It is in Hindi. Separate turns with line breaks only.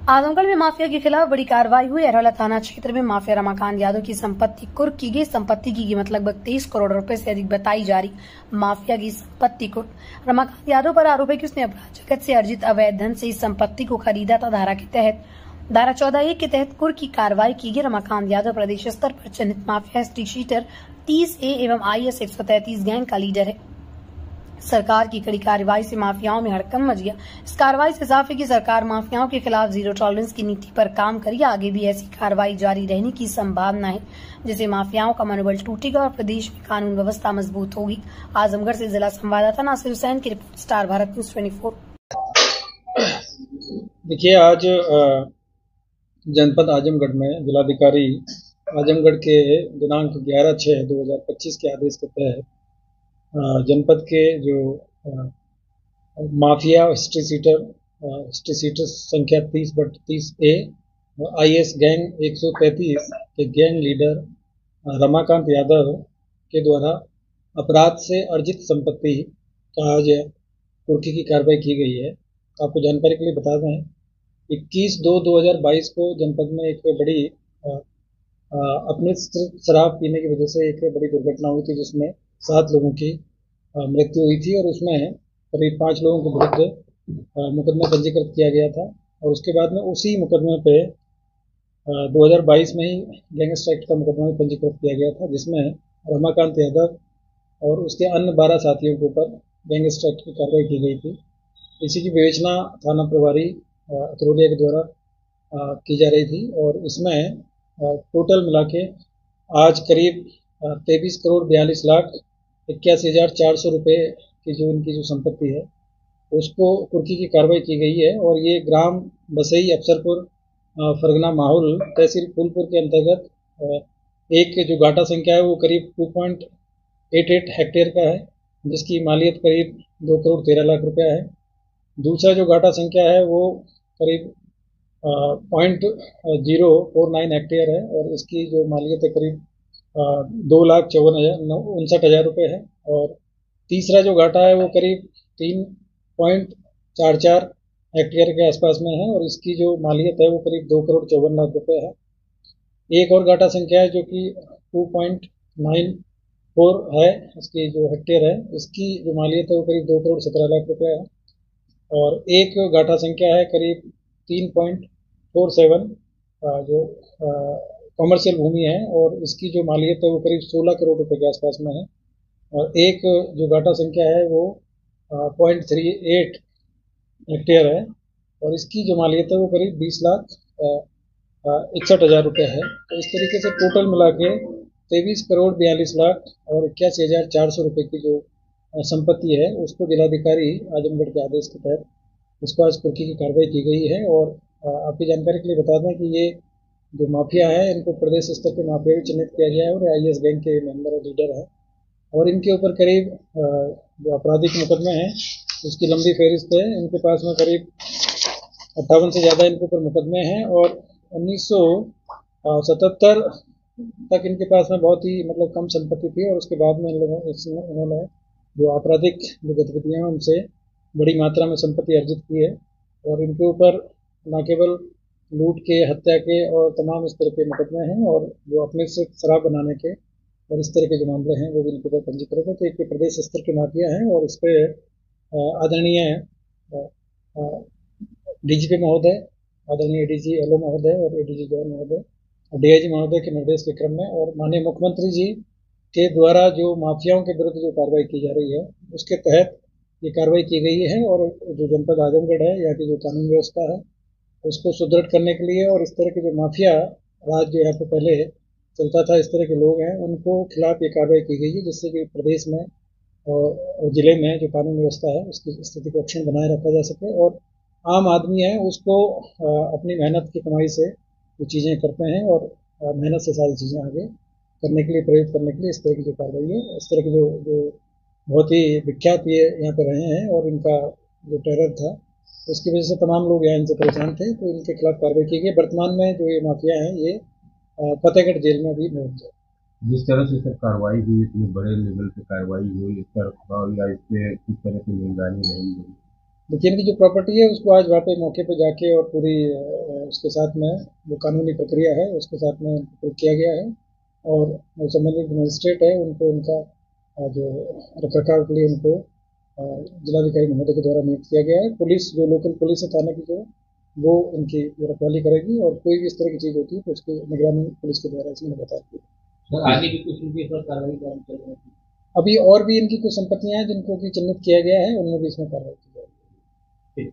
आजमगढ़ में माफिया के खिलाफ बड़ी कार्रवाई हुई। अरवला थाना क्षेत्र में माफिया रमाकांत यादव की संपत्ति कुर्क की गई। संपत्ति की कीमत लगभग 23 करोड़ रुपए से अधिक बताई जा रही। माफिया की संपत्ति कुर्क। रमाकांत यादव पर आरोप है कि उसने अपराध जगत से अर्जित अवैध धन से इस संपत्ति को खरीदा था। धारा 14(1) के तहत कुर्क की कार्रवाई की गई। रमाकांत यादव प्रदेश स्तर पर चिन्हित माफिया स्ट्री शीटर 30A एवं IS 133 गैंग का लीडर है। सरकार की कड़ी कार्रवाई से माफियाओं में हड़कंप मच गया। इस कार्रवाई से साफ है कि सरकार माफियाओं के खिलाफ जीरो टॉलरेंस की नीति पर काम करेगी। आगे भी ऐसी कार्रवाई जारी रहने की संभावना है, जिससे माफियाओं का मनोबल टूटेगा और प्रदेश में कानून व्यवस्था मजबूत होगी। आजमगढ़ से जिला संवाददाता नासिर हुसैन की रिपोर्ट, स्टार भारत न्यूज 24।
देखिए, आज जनपद आजमगढ़ में जिलाधिकारी आजमगढ़ के दिनांक 11/6/2025 के आदेश के तहत जनपद के जो माफिया हिस्ट्री सीटर संख्या 30/30A और IS गैंग 133 के गैंग लीडर रमाकांत यादव के द्वारा अपराध से अर्जित संपत्ति का आज कुर्की की कार्रवाई की गई है। आपको जानकारी के लिए बता दें, 21/2/2022 को जनपद में एक बड़ी अपने शराब पीने की वजह से एक बड़ी दुर्घटना हुई थी, जिसमें 7 लोगों की मृत्यु हुई थी और उसमें करीब 5 लोगों के विरुद्ध मुकदमा पंजीकृत किया गया था। और उसके बाद में उसी मुकदमे पे 2022 में ही गैंगस्टर एक्ट का मुकदमा भी पंजीकृत किया गया था, जिसमें रमाकांत यादव और उसके अन्य 12 साथियों के ऊपर गैंगस्टर एक्ट की कार्रवाई की गई थी। इसी की विवेचना थाना प्रभारी अतरौलिया के द्वारा की जा रही थी और इसमें टोटल मिला के आज करीब 23 करोड़ 42 लाख 81,400 रुपये की जो इनकी जो संपत्ति है उसको कुर्की की कार्रवाई की गई है। और ये ग्राम बसई अफसरपुर फरगना माहौल तहसील फूलपुर के अंतर्गत एक जो गाटा संख्या है वो करीब 2.88 हेक्टेयर का है, जिसकी मालियत करीब 2 करोड़ 13 लाख रुपया है। दूसरा जो गाटा संख्या है वो करीब 0.49 हेक्टेयर है और इसकी जो मालियत है करीब 2,59,059 रुपये है। और तीसरा जो घाटा है वो करीब 3.44 हेक्टेयर के आसपास में है और इसकी जो मालियत है वो करीब 2 करोड़ 54 लाख रुपये है। एक और घाटा संख्या है जो कि 2.94 है, इसकी जो हेक्टेयर है इसकी जो मालियत है वो करीब 2 करोड़ 17 लाख रुपये है। और एक घाटा संख्या है करीब 3.47 जो कॉमर्शियल भूमि है और इसकी जो मालियत है वो करीब 16 करोड़ रुपए के आसपास में है। और एक जो घाटा संख्या है वो 0.38 हेक्टेयर है और इसकी जो मालियत है वो करीब 20,61,000 रुपये है। तो इस तरीके से टोटल मिला के 23 करोड़ 42 लाख और 81,400 रुपये की जो संपत्ति है उसको जिलाधिकारी आजमगढ़ के आदेश के तहत उसको आज कुर्की की कार्रवाई की गई है। और आपकी जानकारी के लिए बता दें कि ये जो माफिया है इनको प्रदेश स्तर के माफिया भी चिन्हित किया गया है और IS गैंग के मेंबर और लीडर है और इनके ऊपर करीब जो आपराधिक मुकदमे हैं उसकी लंबी फहरिस्त है। इनके पास में करीब 58 से ज़्यादा इनके ऊपर मुकदमे हैं और 1977 तक इनके पास में बहुत ही मतलब कम संपत्ति थी और उसके बाद में इन्होंने जो आपराधिक जो गतिविधियाँ हैं उनसे बड़ी मात्रा में संपत्ति अर्जित की है। और इनके ऊपर न केवल लूट के, हत्या के और तमाम इस तरह के मुकदमे हैं और जो अपने से शराब बनाने के और इस तरह के जो मामले हैं वो भी इनके ऊपर पंजीकृत है। तो एक प्रदेश स्तर के माफिया हैं और इस पर आदरणीय DGP महोदय, आदरणीय ADG LO महोदय और ADG जौन महोदय और DIG महोदय के निर्देश के क्रम में और माननीय मुख्यमंत्री जी के द्वारा जो माफियाओं के विरुद्ध जो कार्रवाई की जा रही है उसके तहत ये कार्रवाई की गई है। और जो जनपद आजमगढ़ है, यहाँ की जो कानून व्यवस्था है उसको सुदृढ़ करने के लिए और इस तरह के जो माफिया राज जो यहाँ पे पहले चलता था, इस तरह के लोग हैं उनको खिलाफ ये कार्रवाई की गई है, जिससे कि प्रदेश में और जिले में जो कानून व्यवस्था है उसकी स्थिति को अक्षुण्ण बनाए रखा जा सके और आम आदमी है उसको अपनी मेहनत की कमाई से जो चीज़ें करते हैं और मेहनत से सारी चीज़ें आगे करने के लिए, प्रेरित करने के लिए इस तरह की जो कार्रवाई है, इस तरह के जो बहुत ही विख्यात ये यहाँ पर रहे हैं और इनका जो टेरर था उसकी वजह से तमाम लोग यहाँ इनसे परेशान थे, तो इनके खिलाफ कार्रवाई की गई। वर्तमान में जो ये माफिया हैं ये फतेहगढ़ जेल में भी मौजूद है।
जिस तरह से सर कार्रवाई हुई, इतनी बड़े लेवल पे कार्रवाई हुई, इस पर इस पे किस तरह की निगरानी रहेगी?
देखिए इनकी जो प्रॉपर्टी है उसको आज वहाँ पे मौके पे जाके और पूरी उसके साथ में जो कानूनी प्रक्रिया है उसके साथ में किया गया है और जो संबंधित मजिस्ट्रेट है उनको उनका जो रखरखाव के लिए उनको जिलाधिकारी महोदय के द्वारा नियुक्त किया गया है। पुलिस जो लोकल पुलिस है थाने की जो वो उनकी जो रखवाली करेगी और कोई भी इस तरह की चीज़ होती है तो उसकी निगरानी पुलिस के द्वारा इसमें बताती है।
सर आगे भी कुछ इनके ऊपर कार्रवाई का चल रहा है।
अभी और भी इनकी कुछ संपत्तियां हैं जिनको कि चिन्हित किया गया है उनमें भी इसमें कार्रवाई की जाएगी।
ठीक।